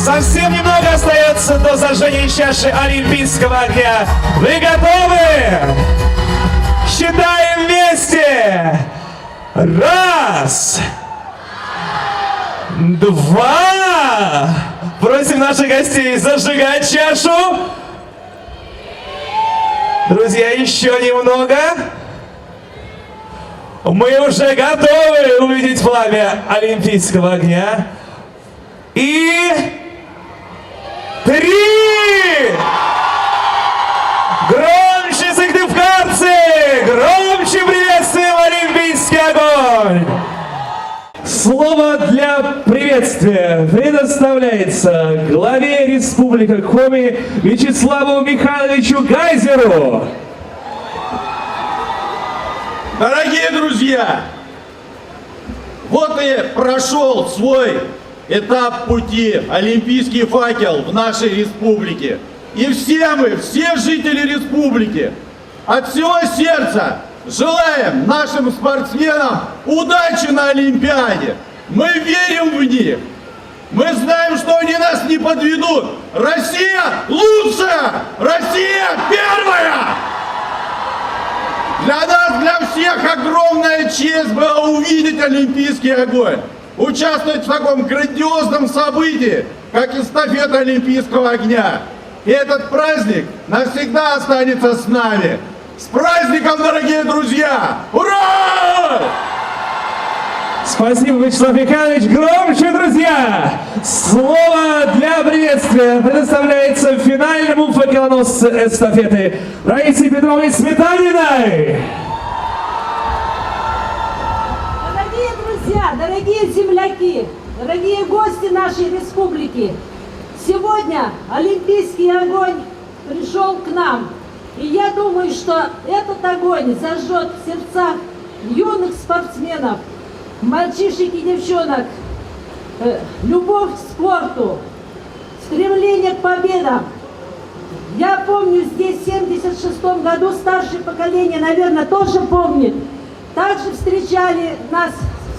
Совсем немного остается до зажжения чаши олимпийского огня. Вы готовы? Считаем вместе. Раз. Два. Просим наших гостей зажигать чашу. Друзья, еще немного. Мы уже готовы увидеть пламя олимпийского огня. И 3! Громче, сыктывкарцы! Громче приветствуем олимпийский огонь! Слово для приветствия предоставляется главе Республики Коми Вячеславу Михайловичу Гайзеру. Дорогие друзья, вот и прошел свой этап пути олимпийский факел в нашей республике. И все мы, все жители республики, от всего сердца желаем нашим спортсменам удачи на Олимпиаде. Мы верим в них. Мы знаем, что они нас не подведут. Россия лучшая! Россия первая! Для нас, для всех огромная честь была увидеть олимпийский огонь. Участвовать в таком грандиозном событии, как эстафета олимпийского огня. И этот праздник навсегда останется с нами. С праздником, дорогие друзья! Ура! Спасибо, Вячеслав Михайлович. Громче, друзья! Слово для приветствия предоставляется финальному факелоносцу эстафеты Раисе Петровне Сметаниной. Дорогие друзья, дорогие земляки, дорогие гости нашей республики, сегодня олимпийский огонь пришел к нам. И я думаю, что этот огонь зажжет в сердцах юных спортсменов, мальчишек и девчонок, любовь к спорту, стремление к победам. Я помню, здесь в 1976 году старшее поколение, наверное, тоже помнит. Также встречали нас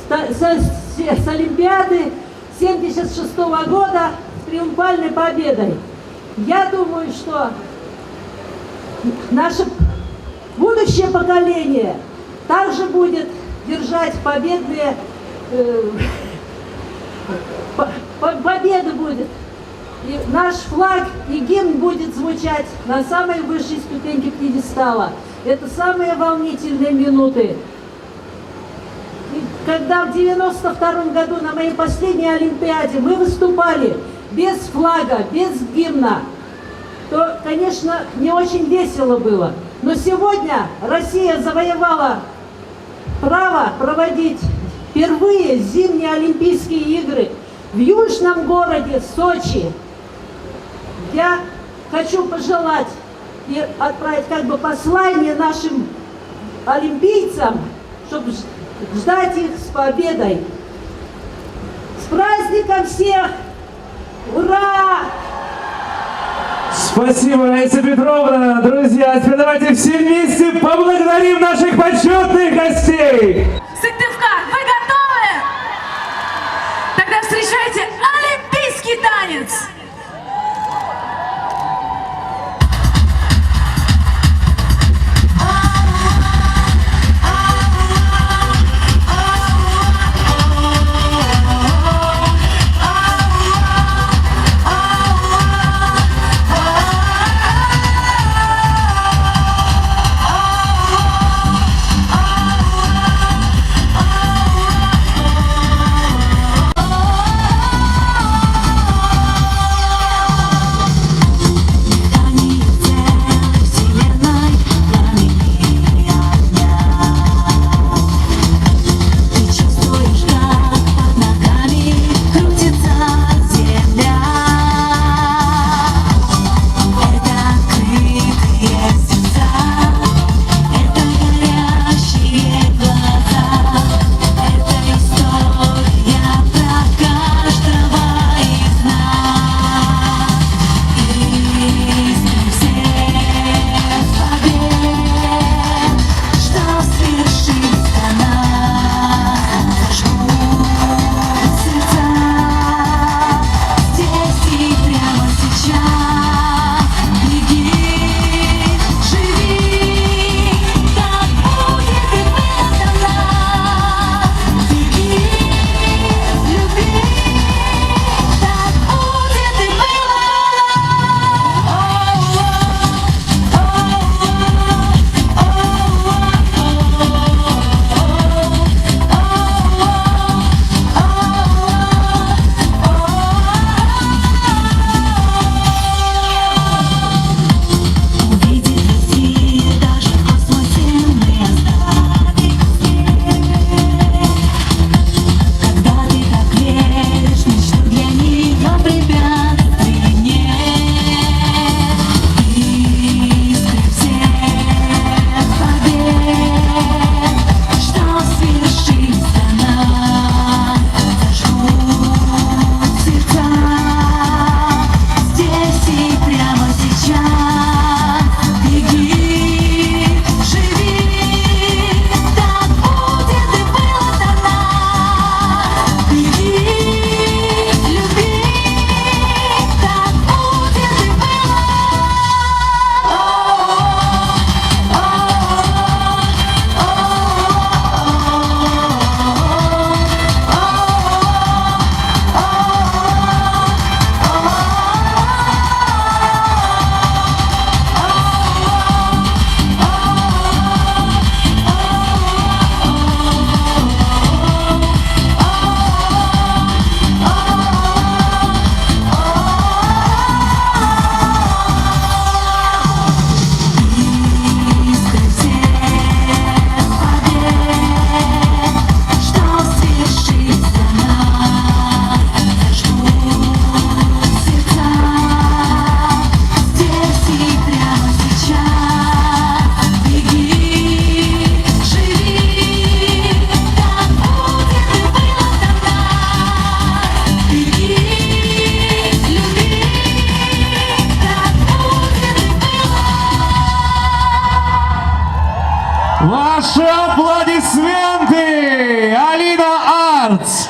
с Олимпиады 1976 года с триумфальной победой. Я думаю, что наше будущее поколение также будет держать победные, победа будет. И наш флаг и гимн будет звучать на самой высшей ступеньке пьедестала. Это самые волнительные минуты. И когда в 92 году на моей последней Олимпиаде мы выступали без флага, без гимна, то, конечно, не очень весело было. Но сегодня Россия завоевала право проводить впервые зимние Олимпийские игры в южном городе Сочи. Я хочу пожелать и отправить как бы послание нашим олимпийцам, чтобы ждать их с победой. С праздником всех! Ура! Спасибо, Раиса Петровна. Друзья, теперь давайте все вместе поблагодарим наших почетных гостей. Сыктывкар, вы готовы? Тогда встречайте олимпийский танец. Ваши аплодисменты! Алина Артс!